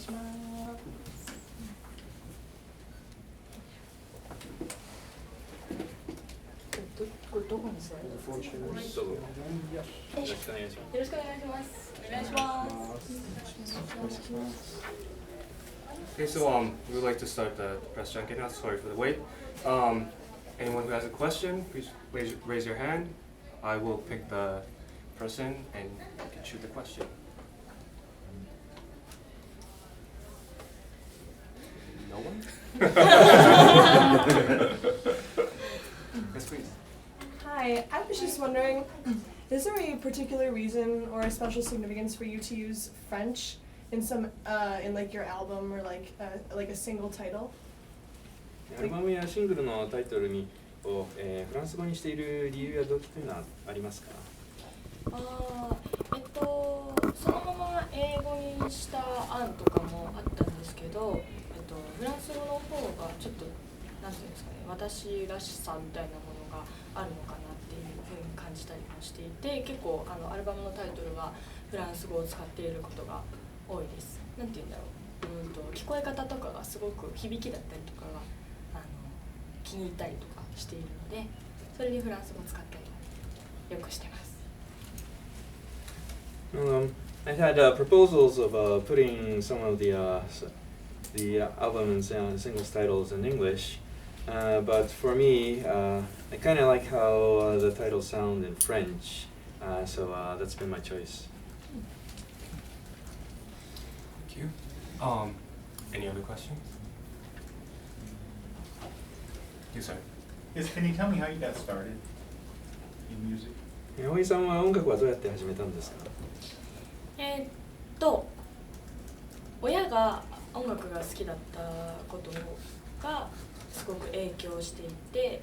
します。これどこに座る？よろしくお願いします。お願いします。Okay, so we would like to start the press junket now. Sorry for the wait. Anyone who has a question, please raise your hand. I will pick the person and you can shoot the question. No one? Yes, please. Hi, I was just wondering, is there a particular reason or a special significance for you to use French in some in like your album or like a single title? アルバムやシングルのタイトルにフランス語にしている理由や動機というのはありますか？そのまま英語にした案とかもあったんですけど、フランス語の方がちょっとなんていうんですかね、私らしさみたいなものがあるのかなっていうふうに感じたりもしていて、結構アルバムのタイトルはフランス語を使っていることが多いです。なんていうんだろう、聞こえ方とかがすごく響きだったりとかが気に入ったりとかしているので、それでフランス語を使ったりよくしてます。I had proposals of putting some of the albums and singles titles in English, but for me, I kind of like how the titles sound in French, so that's been my choice. Thank you. Any other questions? Yes, sir. Yes, can you tell me how you got started in music? 葵さんは音楽はどうやって始めたんですか？親が音楽が好きだったことがすごく影響していて、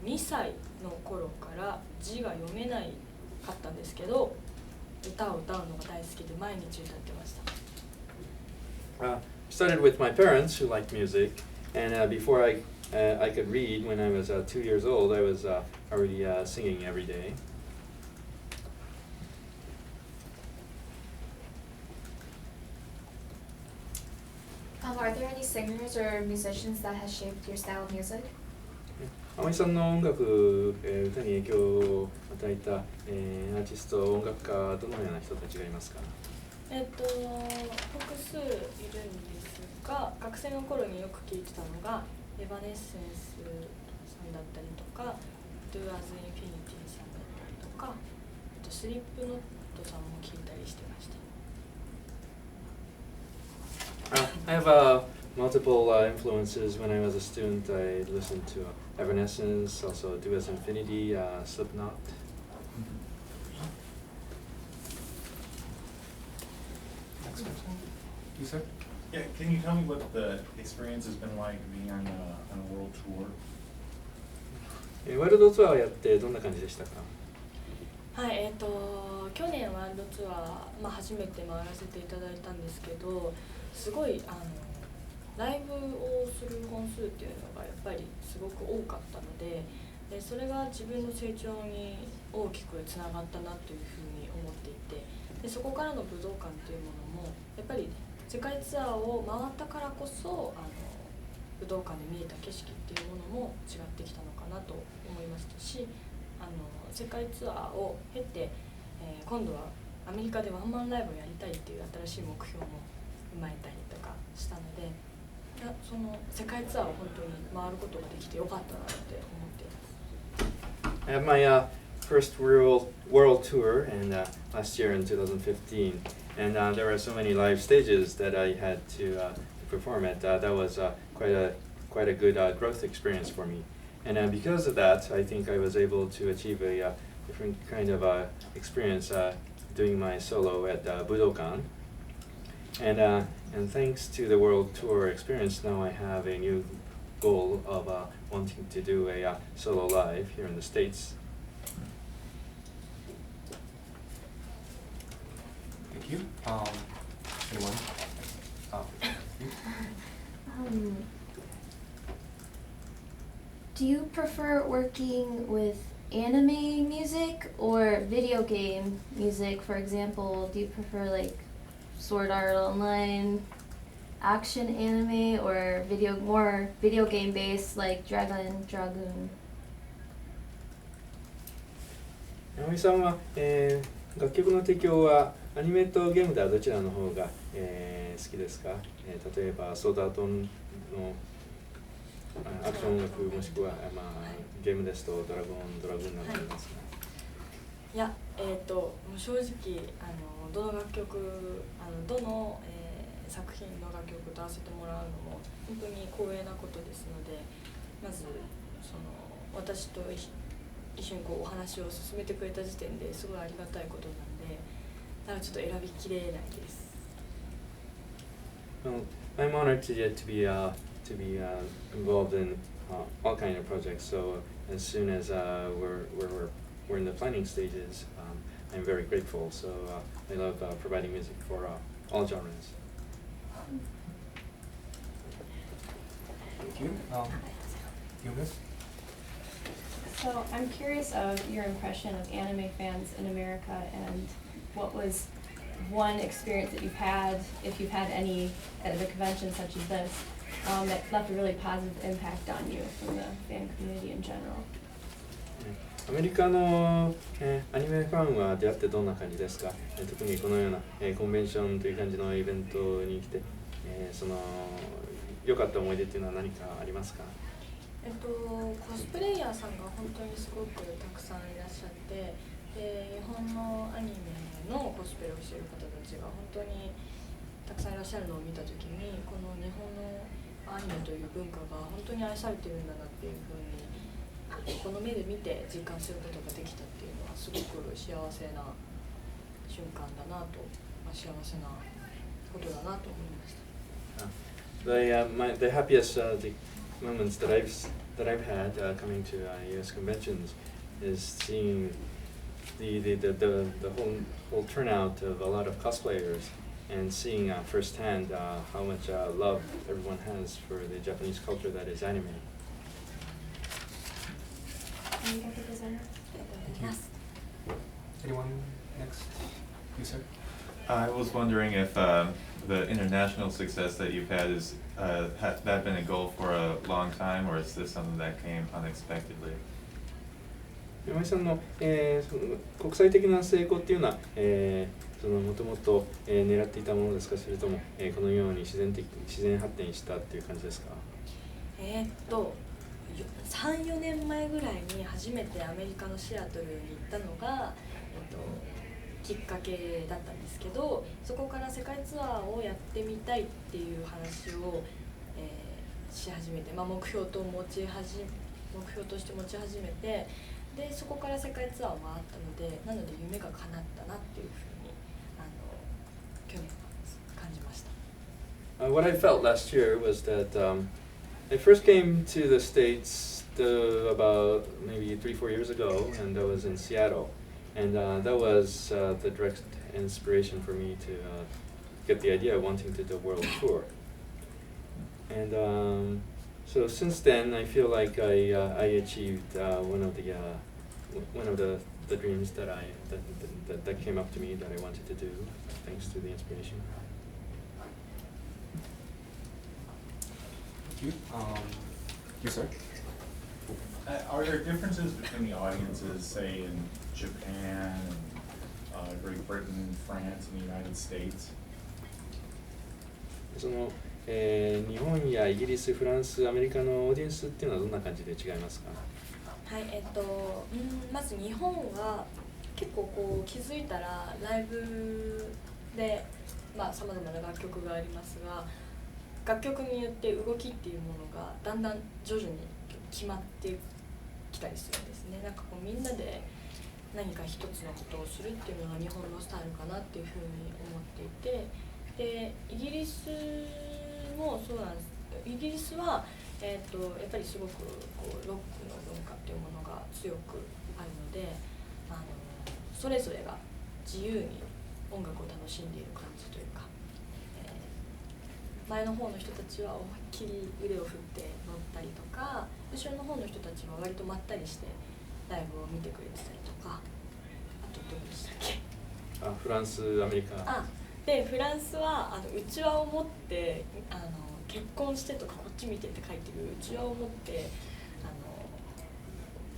2歳の頃から字が読めないかったんですけど、歌を歌うのが大好きで毎日歌ってました。Started with my parents who liked music, and before I could read, when I was 2 years old, I was already singing every day. Are there any singers or musicians that has shaped your style of music? 葵さんの音楽、歌に影響を与えた、アーティスト、音楽家、どのような人たちがいますか？複数いるんですが、学生の頃によく聴いてたのがエバネッセンスさんだったりとか、Do As Infinity さんだったりとか、スリップノットさんも聴いたりしてました。I have multiple influences. When I was a student, I listened to Evanescence, also Do As Infinity, Slipknot. Next question. You, sir? Yeah, can you tell me what the experience has been like being on a world tour? ワールドツアーをやってどんな感じでしたか？はい、去年ワールドツアー、初めて回らせていただいたんですけど、すごいライブをする本数っていうのがやっぱりすごく多かったので、それが自分の成長に大きくつながったなというふうに思っていて、でそこからの武道館というものもやっぱり世界ツアーを回ったからこそ武道館で見えた景色っていうものも違ってきたのかなと思いましたし、世界ツアーを経て、今度はアメリカでワンマンライブをやりたいっていう新しい目標も生まれたりとかしたので、その世界ツアーを本当に回ることができてよかったなって思っています。I had my first world tour and last year in 2015, and there were so many live stages that I had to perform at. That was quite a good growth experience for me, and because of that, I think I was able to achieve a different kind of experience doing my solo at Budokan. And thanks to the world tour experience, now I have a new goal of wanting to do a solo live here in the States. Thank you. Anyone? Do you prefer working with anime music or video game music? For example, do you prefer like Sword Art Online action anime or more video game based like Dragoon? 直美さんは、楽曲の提供はアニメとゲームではどちらの方が、好きですか？例えばソードアートのアクション音楽もしくは、ゲームですとドラグーンなどありますか？いや、もう正直どの楽曲どの、作品の楽曲と合わせてもらうのも本当に光栄なことですので、まず私と一緒にお話を進めてくれた時点ですごいありがたいことなんで、だからちょっと選びきれないです。I'm honored to be involved in all kind of projects. So as soon as we're in the planning stages, I'm very grateful. So I love providing music for all genres. Thank you. Eunice? So I'm curious of your impression of anime fans in America and what was one experience that you've had, if you've had any at a convention such as this, that left a really positive impact on you from the fan community in general. アメリカの、アニメファンは出会ってどんな感じですか？特にこのような、コンベンションという感じのイベントに来て、良かった思い出っていうのは何かありますか？コスプレイヤーさんが本当にすごくたくさんいらっしゃって、日本のアニメのコスプレをしている方たちが本当にたくさんいらっしゃるのを見たときに、この日本のアニメという文化が本当に愛されてるんだなっていうふうにこの目で見て実感することができたっていうのはすごく幸せな瞬間だなと、幸せなことだなと思いました。The happiest moments that I've had coming to U.S. conventions is seeing the whole turnout of a lot of cosplayers and seeing firsthand how much love everyone has for the Japanese culture that is anime. Anyone next? You, sir? I was wondering if the international success that you've had has that been a goal for a long time, or is this something that came unexpectedly? 山井さんの、その国際的な成功っていうのは、もともと狙っていたものですか、それとも、このように自然発展したっていう感じですか？3、4年前ぐらいに初めてアメリカのシアトルに行ったのが、きっかけだったんですけど、そこから世界ツアーをやってみたいっていう話を、し始めて、目標として持ち始めて、でそこから世界ツアーを回ったので、なので夢が叶ったなっていうふうに去年感じました。What I felt last year was that I first came to the States about maybe 3-4 years ago, and that was in Seattle. And that was the direct inspiration for me to get the idea of wanting to do a world tour. And so since then, I feel like I achieved one of the dreams that came up to me that I wanted to do, thanks to the inspiration. Thank you. You, sir? Are there differences between the audiences, say in Japan, Great Britain, France, and the United States? 日本やイギリス、フランス、アメリカのオーディエンスっていうのはどんな感じで違いますか？はい、まず日本は結構気づいたらライブでさまざまな楽曲がありますが、楽曲によって動きっていうものがだんだん徐々に決まってきたりするんですね。なんかみんなで何か一つのことをするっていうのが日本のスタイルかなっていうふうに思っていて、でイギリスもそうなんです。イギリスは、やっぱりすごくロックの文化っていうものが強くあるので、それぞれが自由に音楽を楽しんでいる感じというか、前の方の人たちは思いっきり腕を振って乗ったりとか、後ろの方の人たちは割とまったりしてライブを見てくれてたりとか、あとどこでしたっけ？フランス、アメリカ。でフランスはうちわを持って結婚してとかこっち見てって書いてるうちわを持って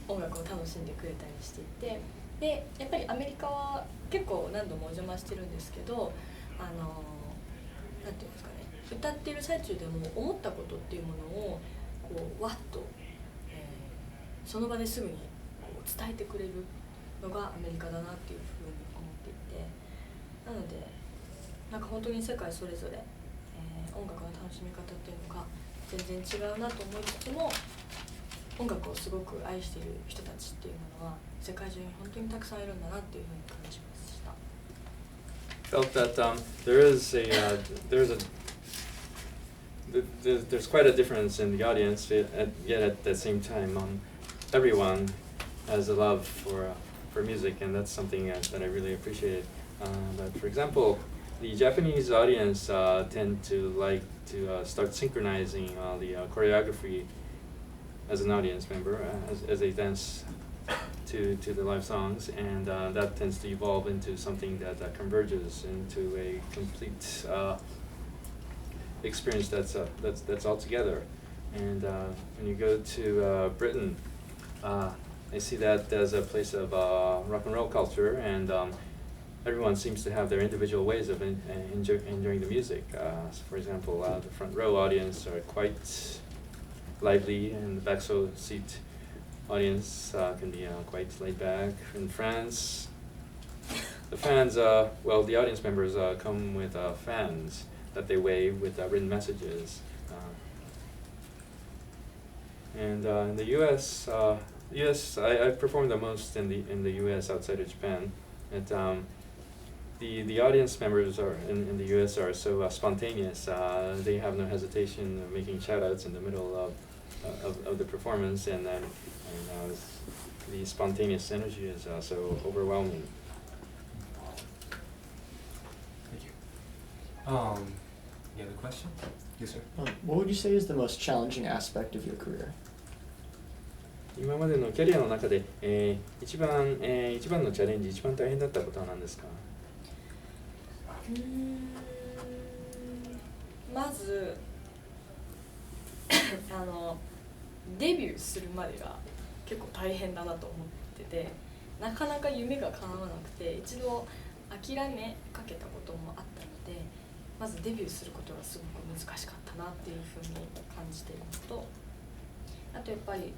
音楽を楽しんでくれたりしていて、でやっぱりアメリカは結構何度もお邪魔してるんですけどなんていうんですかね、歌っている最中でも思ったことっていうものをこうわっと、その場ですぐにこう伝えてくれるのがアメリカだなっていうふうに思っていて、なのでなんか本当に世界それぞれ、音楽の楽しみ方っていうのが全然違うなと思いつつも、音楽をすごく愛している人たちっていうのは世界中に本当にたくさんいるんだなっていうふうに感じました。Felt that there's quite a difference in the audience, yet at the same time, everyone has a love for music, and that's something that I really appreciate. But for example, the Japanese audience tend to like to start synchronizing the choreography as an audience member, as they dance to the live songs, and that tends to evolve into something that converges into a complete experience that's all together. And when you go to Britain, I see that as a place of rock and roll culture, and everyone seems to have their individual ways of enjoying the music. So for example, the front row audience are quite lively, and the back row seat audience can be quite laid back. In France, the fans, the audience members come with fans that they wave with written messages. And in the U.S., I performed the most in the U.S. outside of Japan. And the audience members in the U.S. are so spontaneous. They have no hesitation of making shout-outs in the middle of the performance, and the spontaneous energy is so overwhelming. Thank you. Any other question? Yes, sir. What would you say is the most challenging aspect of your career? 今までのキャリアの中で、一番のチャレンジ、一番大変だったことは何ですか？まずデビューするまでが結構大変だなと思ってて、なかなか夢が叶わなくて一度諦めかけたこともあったので、まずデビューすることがすごく難しかったなっていうふうに感じているのと、あとやっぱり、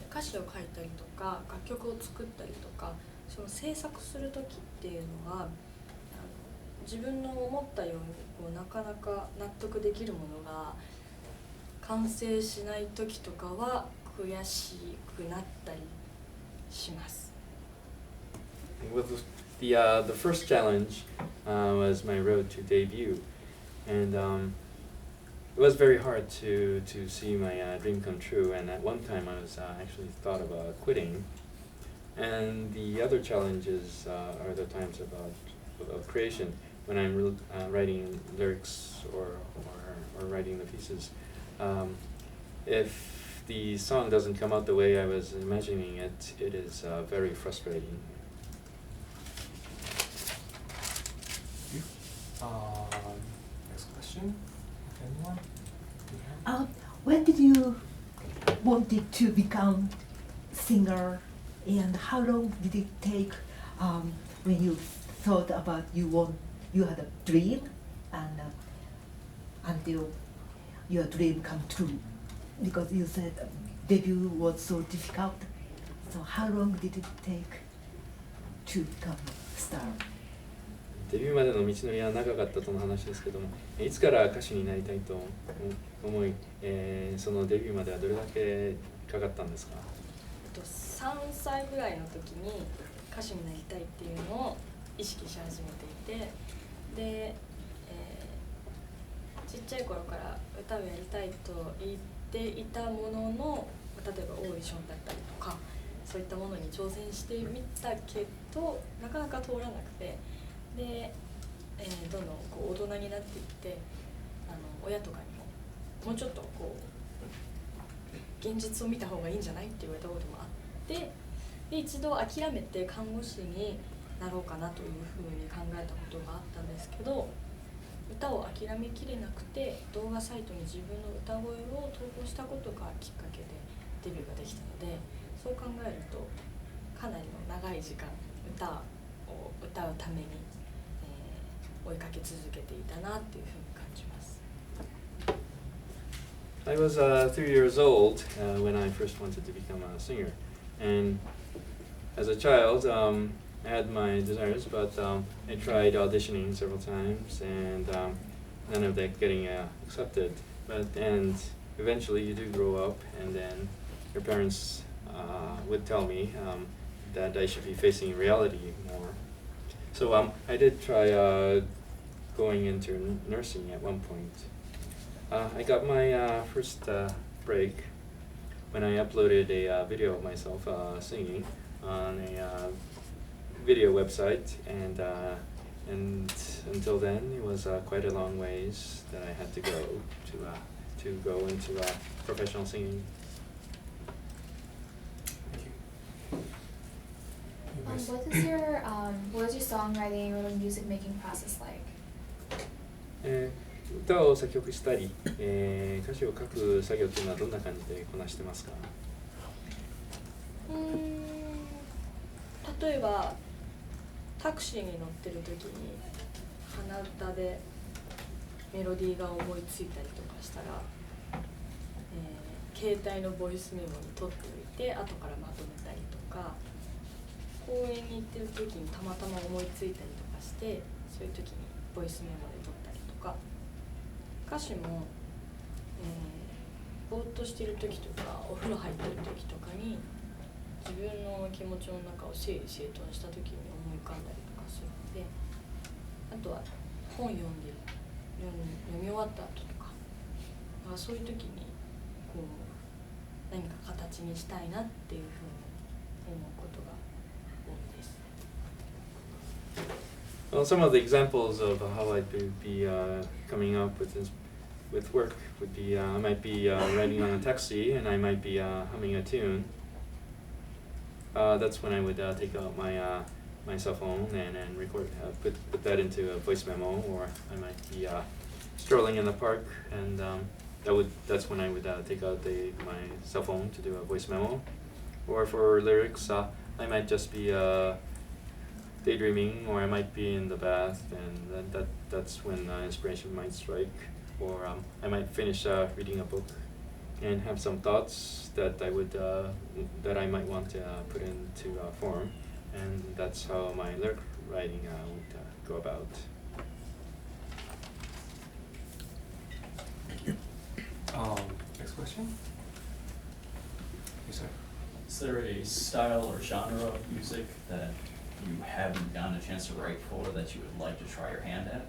歌詞を書いたりとか楽曲を作ったりとか、その制作する時っていうのは自分の思ったようにこうなかなか納得できるものが完成しない時とかは悔しくなったりします。The first challenge was my road to debut, and it was very hard to see my dream come true. And at one time, I was actually thought about quitting. And the other challenges are the times of creation, when I'm writing lyrics or writing the pieces. If the song doesn't come out the way I was imagining it, it is very frustrating. Next question. Anyone? When did you wanted to become singer, and how long did it take when you thought about you had a dream and until your dream come true? Because you said debut was so difficult. So how long did it take to become a star? デビューまでの道のりは長かったとの話ですけども、いつから歌手になりたいと思い、そのデビューまではどれだけかかったんですか？3歳ぐらいの時に歌手になりたいっていうのを意識し始めていて、で、ちっちゃい頃から歌をやりたいと言っていたものの、例えばオーディションだったりとかそういったものに挑戦してみたけどなかなか通らなくて、で、どんどんこう大人になっていって親とかにももうちょっとこう現実を見た方がいいんじゃないって言われたこともあって、で一度諦めて看護師になろうかなというふうに考えたことがあったんですけど、歌を諦めきれなくて動画サイトに自分の歌声を投稿したことがきっかけでデビューができたので、そう考えるとかなりの長い時間歌を歌うために、追いかけ続けていたなっていうふうに感じます。I was 3 years old when I first wanted to become a singer, and as a child, I had my desires, but I tried auditioning several times, and none of that getting accepted. And eventually, you do grow up, and then your parents would tell me that I should be facing reality more. So I did try going into nursing at one point. I got my first break when I uploaded a video of myself singing on a video website, and until then it was quite a long ways that I had to go into professional singing. Thank you. What is your songwriting or music making process like? 歌を作曲したり、歌詞を書く作業っていうのはどんな感じでこなしてますか？例えばタクシーに乗ってる時に鼻歌でメロディーが思いついたりとかしたら、携帯のボイスメモに取っておいて後からまとめたりとか、公園に行ってる時にたまたま思いついたりとかして、そういう時にボイスメモで取ったりとか、歌詞も、ぼーっとしてる時とかお風呂入ってる時とかに自分の気持ちの中を整理整頓した時に思い浮かんだりとかするので、あとは本読み終わった後とか、そういう時にこう何か形にしたいなっていうふうに思うことが多いです。Well, some of the examples of how I'd be coming up with work would be I might be riding on a taxi and I might be humming a tune. That's when I would take out my cell phone and record, put that into a voice memo, or I might be strolling in the park, and that's when I would take out my cell phone to do a voice memo. Or for lyrics, I might just be daydreaming, or I might be in the bath, and that's when inspiration might strike. Or I might finish reading a book and have some thoughts that I might want to put into form, and that's how my lyric writing would go about. Next question. Yes, sir. Is there a style or genre of music that you haven't gotten a chance to write for that you would like to try your hand at?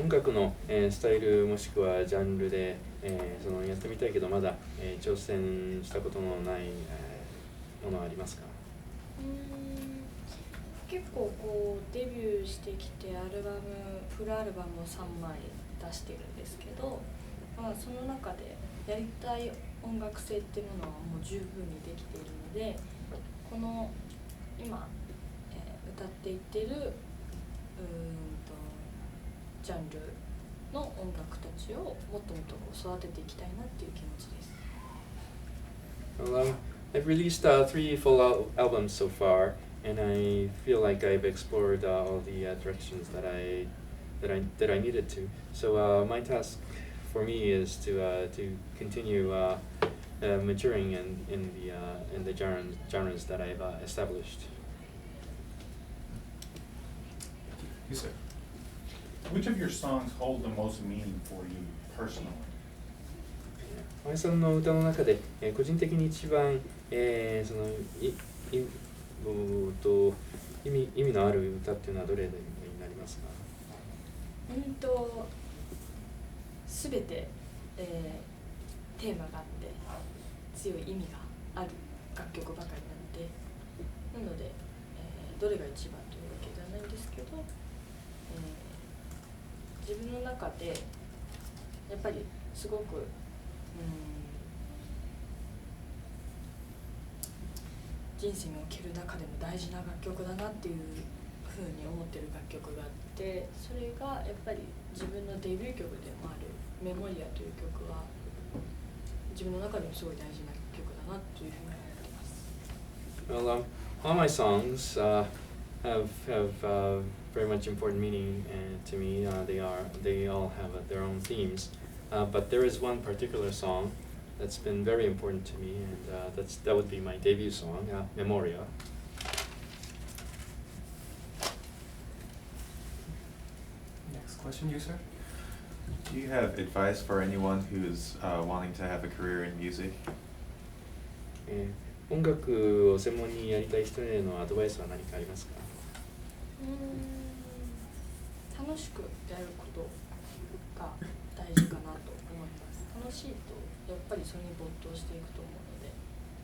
音楽の、スタイルもしくはジャンルで、やってみたいけどまだ、挑戦したことのない、ものはありますか？結構こうデビューしてきてフルアルバムを3枚出してるんですけど、その中でやりたい音楽性っていうものはもう十分にできているので、この今、歌っていってるジャンルの音楽たちをもっともっとこう育てていきたいなっていう気持ちです。Well, I've released 3 full albums so far, and I feel like I've explored all the directions that I needed to. So my task for me is to continue maturing in the genres that I've established. Yes, sir. Which of your songs hold the most meaning for you personally? 青井さんの歌の中で、個人的に一番、意味のある歌っていうのはどれになりますか？すべて、テーマがあって強い意味がある楽曲ばかりなので、どれが一番というわけではないんですけど、自分の中でやっぱりすごく人生における中でも大事な楽曲だなっていうふうに思ってる楽曲があって、それがやっぱり自分のデビュー曲でもある「メモリア」という曲は自分の中でもすごい大事な曲だなというふうに思ってます。Well, all my songs have very much important meaning to me. They all have their own themes, but there is one particular song that's been very important to me, and that would be my debut song, Memoria. Next question, you sir. Do you have advice for anyone who's wanting to have a career in music? 音楽を専門にやりたい人へのアドバイスは何かありますか？楽しくやることが大事かなと思います。楽しいとやっぱりそれに没頭していくと思うので、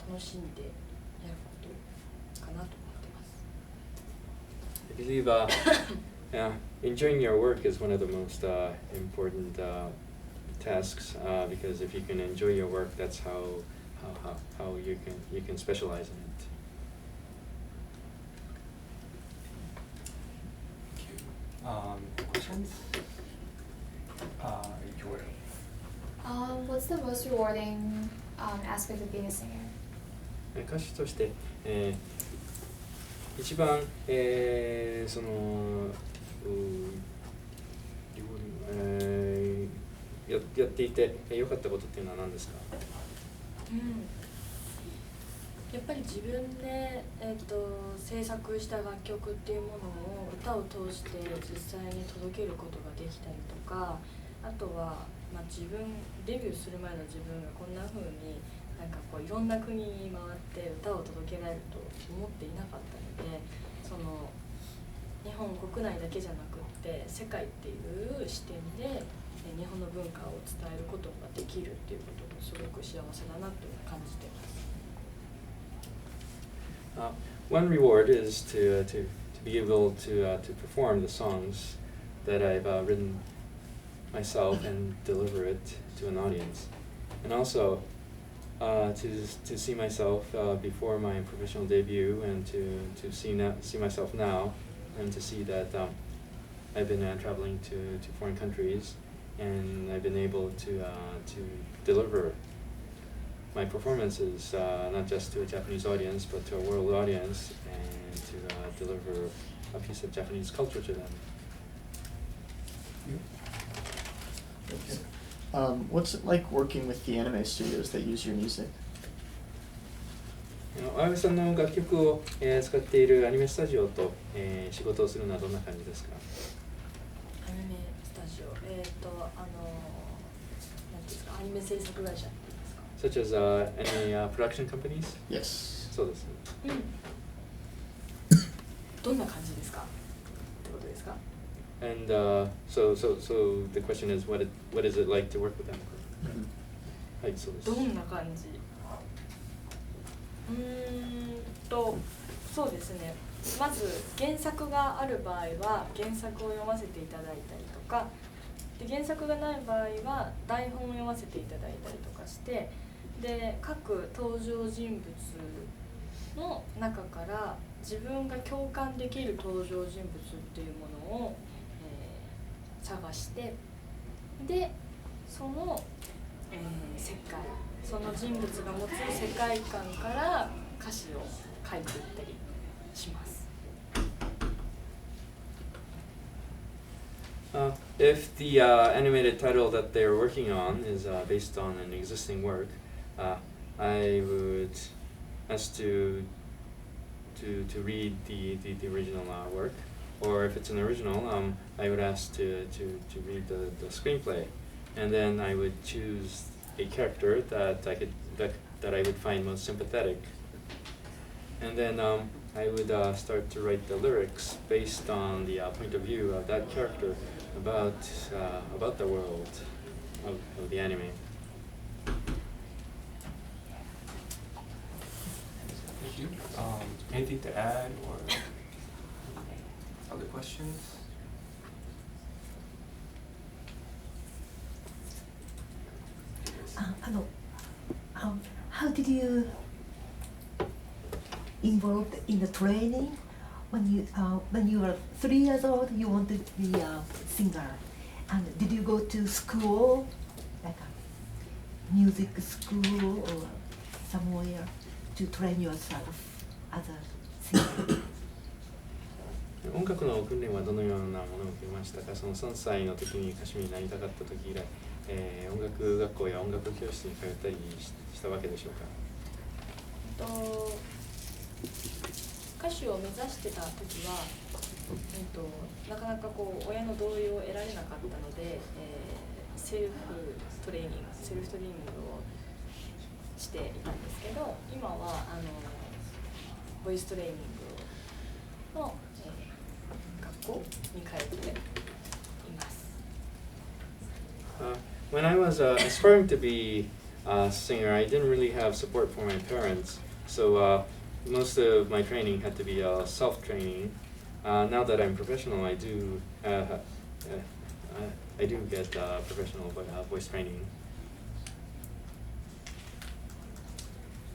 楽しんでやることかなと思ってます。I believe enjoying your work is one of the most important tasks because if you can enjoy your work, that's how you can specialize in it. Questions? Jordan. What's the most rewarding aspect of being a singer? 歌手として、一番、そのやっていて良かったことっていうのは何ですか？やっぱり自分で、制作した楽曲っていうものを歌を通して実際に届けることができたりとか、あとは、デビューする前の自分がこんな風になんかこういろんな国に回って歌を届けられると思っていなかったので、その日本国内だけじゃなくって世界っていう視点で日本の文化を伝えることができるっていうこともすごく幸せだなと感じています。One reward is to be able to perform the songs that I've written myself and deliver it to an audience, and also to see myself before my professional debut, and to see myself now, and to see that I've been traveling to foreign countries, and I've been able to deliver my performances not just to a Japanese audience but to a world audience, and to deliver a piece of Japanese culture to them. What's it like working with the anime studios that use your music? 青山さんの楽曲を、使っているアニメスタジオと、仕事をするのはどんな感じですか？アニメスタジオ、なんていうんですか、アニメ制作会社。Such as any production companies? Yes. そうですね。どんな感じですか？ってことですか？ And so the question is, what is it like to work with them? はい、そうです。どんな感じ？そうですね。まず原作がある場合は原作を読ませていただいたりとか、で原作がない場合は台本を読ませていただいたりとかして、で各登場人物の中から自分が共感できる登場人物っていうものを、探して、でその、世界、その人物が持つ世界観から歌詞を書いていったりします。If the animated title that they're working on is based on an existing work, I would ask to read the original work, or if it's an original, I would ask to read the screenplay, and then I would choose a character that I would find most sympathetic, and then I would start to write the lyrics based on the point of view of that character about the world of the anime. Thank you. Anything to add or other questions? How did you involved in the training? When you were 3 years old, you wanted to be a singer. And did you go to school, like a music school or somewhere, to train yourself as a singer? 音楽の訓練はどのようなものを受けましたか？その3歳の時に歌手になりたかった時以来、音楽学校や音楽教室に通ったりしたわけでしょうか？歌手を目指してた時は、なかなかこう親の同意を得られなかったので、セルフトレーニングをしていたんですけど、今はボイストレーニングの、学校に通っています。When I was aspiring to be a singer, I didn't really have support from my parents, so most of my training had to be self-training. Now that I'm professional, I do get professional voice training.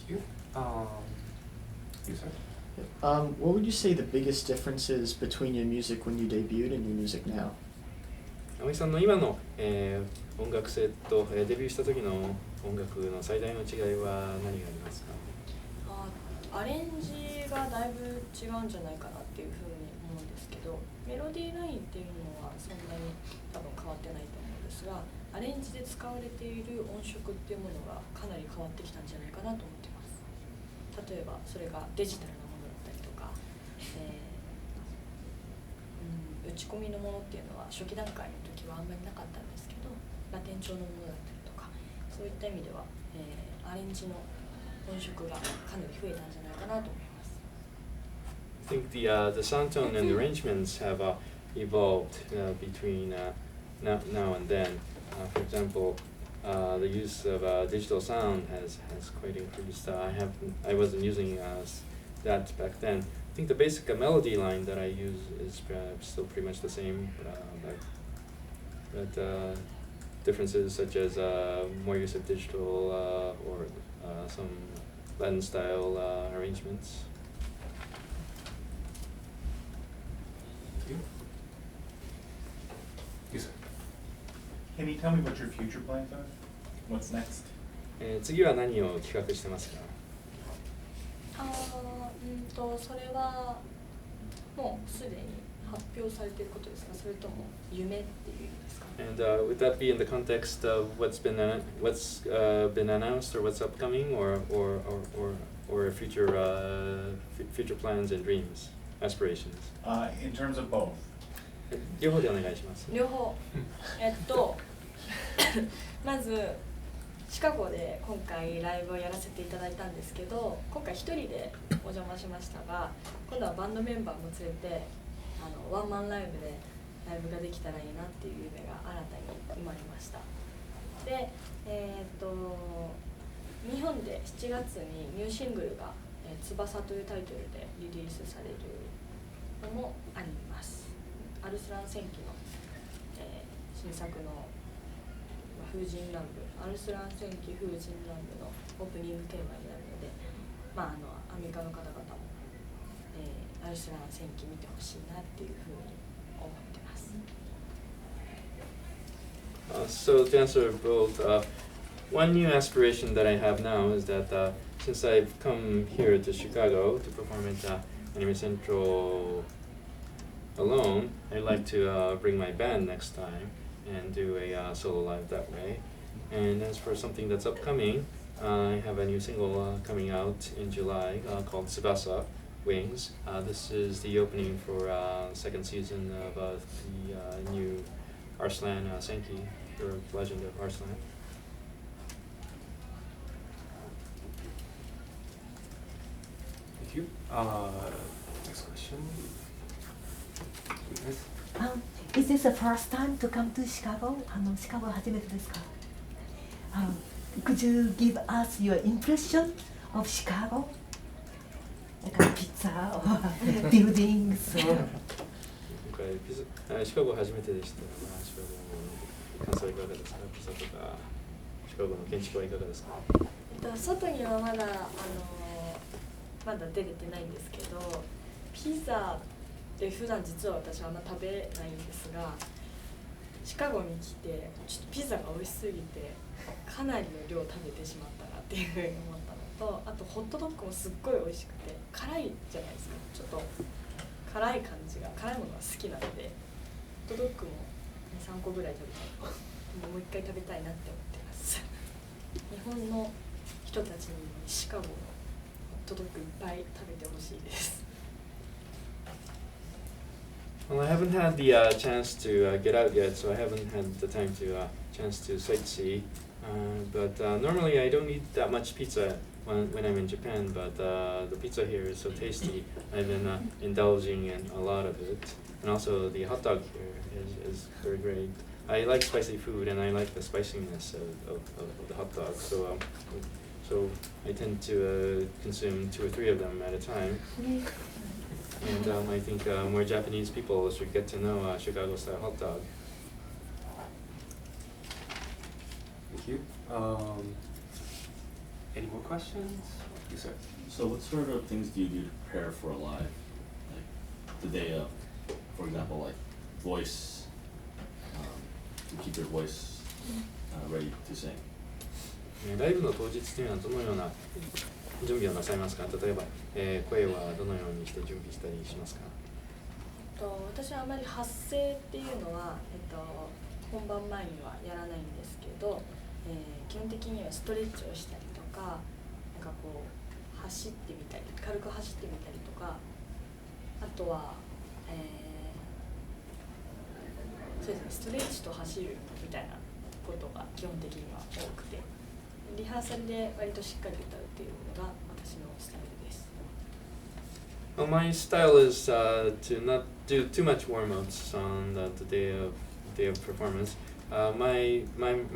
You, sir? What would you say the biggest difference is between your music when you debuted and your music now? 葵さんの今の、音楽性と、デビューした時の音楽の最大の違いは何がありますか？アレンジがだいぶ違うんじゃないかなっていうふうに思うんですけど、メロディーラインっていうのはそんなに多分変わってないと思うんですが、アレンジで使われている音色っていうものがかなり変わってきたんじゃないかなと思ってます。例えばそれがデジタルなものだったりとか、打ち込みのものっていうのは初期段階の時はあんまりなかったんですけど、ラテン調のものだったりとか、そういった意味では、アレンジの音色がかなり増えたんじゃないかなと思います。I think the sound tone and the arrangements have evolved between now and then. For example, the use of digital sound has quite increased. I wasn't using that back then. I think the basic melody line that I use is still pretty much the same, but differences such as more use of digital or some Latin style arrangements. Yes, sir. Can you tell me what your future plans are? What's next? 次は何を企画してますか？それはもうすでに発表されていることですか？それとも夢っていう意味ですか？ And would that be in the context of what's been announced or what's upcoming, or future plans and dreams, aspirations? In terms of both. 両方でお願いします。両方。まずシカゴで今回ライブをやらせていただいたんですけど、今回一人でお邪魔しましたが、今度はバンドメンバーも連れてワンマンライブでライブができたらいいなっていう夢が新たに生まれました。で、日本で7月にニューシングルが「翼」というタイトルでリリースされるのもあります。アルスラン戦記の、新作の風神乱舞、アルスラン戦記風神乱舞のオープニングテーマになるので、アメリカの方々も、アルスラン戦記見てほしいなっていうふうに思ってます。So to answer both, one new aspiration that I have now is that since I've come here to Chicago to perform at Anime Central alone, I'd like to bring my band next time and do a solo live that way. And as for something that's upcoming, I have a new single coming out in July called Tsubasa Wings. This is the opening for the second season of the new Arslan Senki, or Legend of Arslan. Thank you. Next question. Is this the first time to come to Chicago? シカゴは初めてですか？Could you give us your impression of Chicago? Like a pizza or buildings or... シカゴ初めてでした。シカゴの感想いかがですか？ピザとかシカゴの建築はいかがですか？外にはまだまだ出れてないんですけど、ピザって普段実は私あんま食べないんですが、シカゴに来てちょっとピザが美味しすぎてかなりの量食べてしまったなっていうふうに思ったのと、あとホットドッグもすっごい美味しくて辛いじゃないですか。ちょっと辛い感じが、辛いものが好きなので、ホットドッグも 2,3 個ぐらい食べたい。もう一回食べたいなって思ってます。日本の人たちにシカゴのホットドッグいっぱい食べてほしいです。Well, I haven't had the chance to get out yet, so I haven't had the time to chance to sightsee. But normally I don't eat that much pizza when I'm in Japan, but the pizza here is so tasty. I've been indulging in a lot of it, and also the hot dog here is very great. I like spicy food, and I like the spiciness of the hot dog. So I tend to consume 2 or 3 of them at a time. And I think more Japanese people should get to know Chicago-style hot dog. Thank you. Any more questions? Yes, sir. So what sort of things do you do to prepare for a live? Like the day of, for example, like voice, to keep your voice ready to sing. ライブの当日というのはどのような準備をなさいますか？例えば、声はどのようにして準備したりしますか？私はあまり発声っていうのは、本番前にはやらないんですけど、基本的にはストレッチをしたりとか、なんかこう走ってみたり、軽く走ってみたりとか、あとは、そうですね、ストレッチと走るみたいなことが基本的には多くて、リハーサルで割としっかり歌うっていうのが私のスタイルです。Well, my style is to not do too much warm-ups on the day of performance. My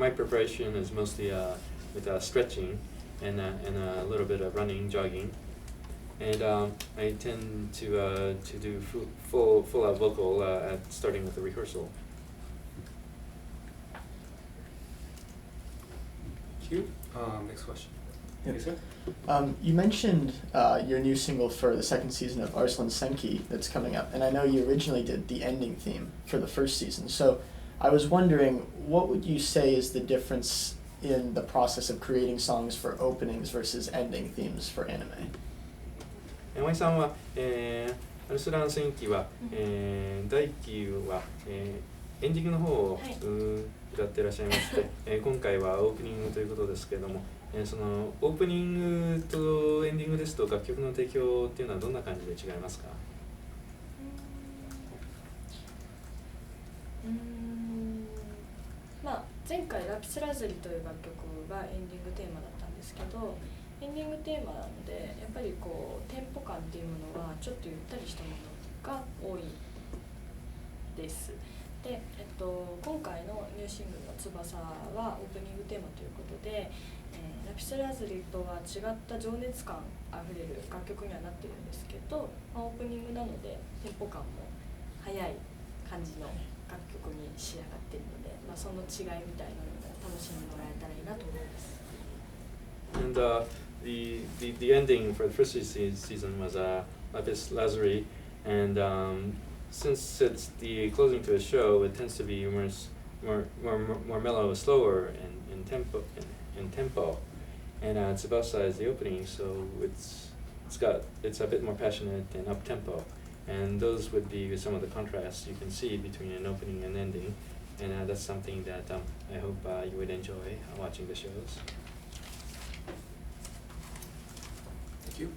preparation is mostly with stretching and a little bit of running, jogging, and I tend to do full-out vocal starting with the rehearsal. Thank you. Next question. Yep. Yes, sir. You mentioned your new single for the second season of Arslan Senki that's coming up, and I know you originally did the ending theme for the first season. So I was wondering, what would you say is the difference in the process of creating songs for openings versus ending themes for anime? 山井さんは、アルスラン戦記は、第1期は、エンディングの方を、歌っていらっしゃいまして、今回はオープニングということですけれども、そのオープニングとエンディングですと楽曲の提供っていうのはどんな感じで違いますか？まあ、前回ラピスラズリという楽曲がエンディングテーマだったんですけど、エンディングテーマなのでやっぱりこうテンポ感っていうものはちょっとゆったりしたものが多いです。で、今回のニューシングルの翼はオープニングテーマということで、ラピスラズリとは違った情熱感あふれる楽曲にはなってるんですけど、オープニングなのでテンポ感も速い感じの楽曲に仕上がっているので、その違いみたいなのも楽しんでもらえたらいいなと思います。And the ending for the first season was Lapis Lazuli, and since it's the closing to a show, it tends to be more mellow, slower in tempo. And Tsubasa is the opening, so it's a bit more passionate and up tempo. And those would be some of the contrasts you can see between an opening and ending, and that's something that I hope you would enjoy watching the shows. Thank you.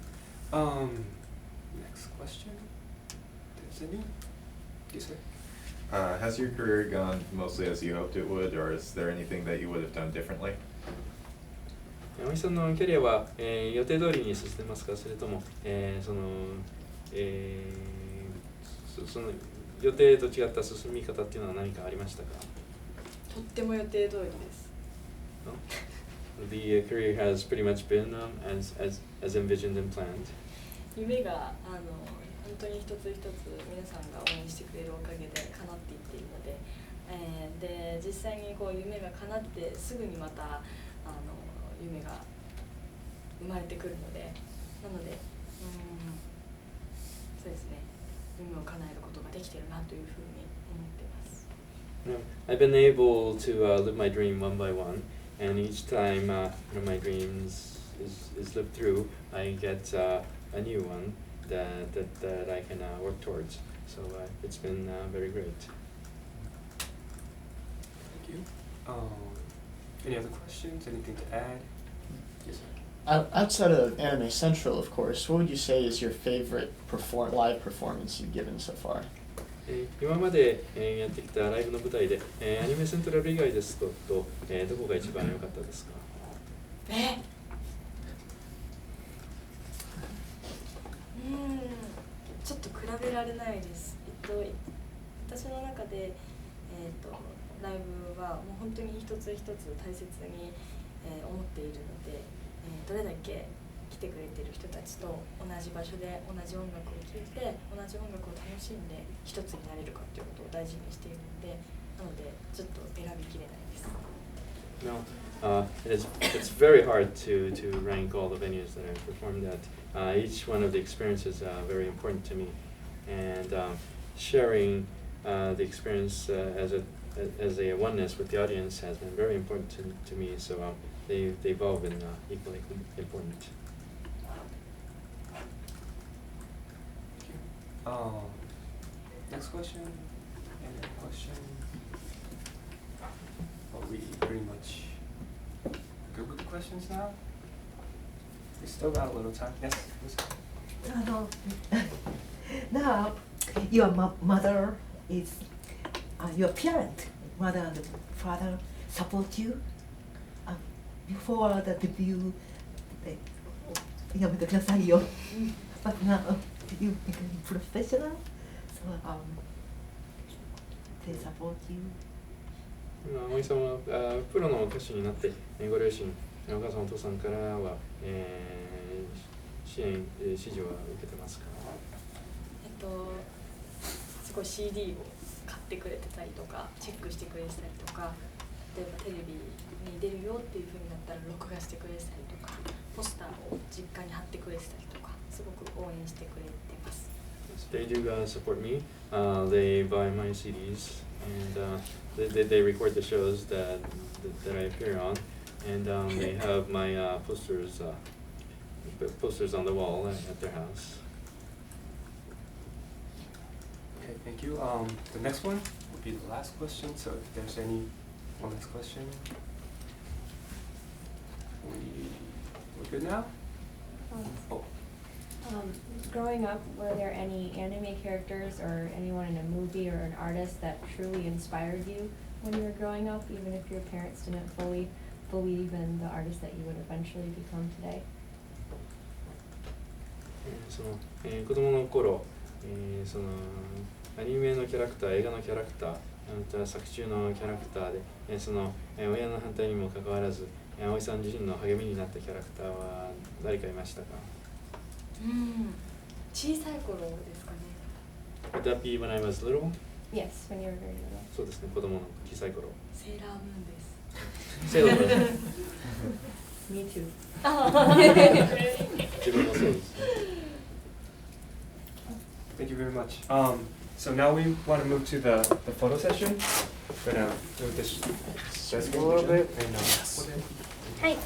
Next question. There's any? Yes, sir. Has your career gone mostly as you hoped it would, or is there anything that you would have done differently? 山井さんのキャリアは、予定通りに進んでますか、それとも、その予定と違った進み方っていうのは何かありましたか？とっても予定通りです。The career has pretty much been as envisioned and planned. 夢が本当に一つ一つ皆さんが応援してくれるおかげで叶っていっているので、で実際にこう夢が叶ってすぐにまた夢が生まれてくるので、なのでそうですね、夢を叶えることができてるなというふうに思ってます。I've been able to live my dream one by one, and each time my dreams is lived through, I get a new one that I can work towards. So it's been very great. Thank you. Any other questions? Anything to add? Yes, sir. Outside of Anime Central, of course, what would you say is your favorite live performance you've given so far? 今までやってきたライブの舞台でアニメセントラル以外ですとどこが一番良かったですか？ちょっと比べられないです。私の中で、ライブはもう本当に一つ一つ大切に、思っているので、どれだけ来てくれてる人たちと同じ場所で同じ音楽を聴いて同じ音楽を楽しんで一つになれるかということを大事にしているので、なのでちょっと選びきれないです。No, it's very hard to rank all the venues that I've performed at. Each one of the experiences very important to me, and sharing the experience as a oneness with the audience has been very important to me. So they've all been equally important. Next question. Any question? Are we pretty much good with the questions now? We still got a little time. Yes. Now, your mother is your parent, mother and father support you. Before the debut, but now you become professional, so they support you. 葵さんはプロの歌手になってご両親、お母さんお父さんからは、支持は受けてますか？すごい CD を買ってくれてたりとかチェックしてくれてたりとか、例えばテレビに出るよっていう風になったら録画してくれてたりとか、ポスターを実家に貼ってくれてたりとか、すごく応援してくれてます。They do support me. They buy my CDs and they record the shows that I appear on, and they have my posters on the wall at their house. Okay, thank you. The next one will be the last question. So if there's one last question, we're good now. Growing up, were there any anime characters or anyone in a movie or an artist that truly inspired you when you were growing up, even if your parents didn't fully believe in the artist that you would eventually become today? 子供の頃、アニメのキャラクター、映画のキャラクター、作中のキャラクターで、親の反対にもかかわらず、葵さん自身の励みになったキャラクターは誰かいましたか？小さい頃ですかね。Would that be when I was little? Yes, when you were very little. そうですね、子供の小さい頃。セーラームーンです。セーラームーン。Me too. 自分もそうです。Thank you very much. So now we want to move to the photo session. We're gonna move this desk a little bit and Hi.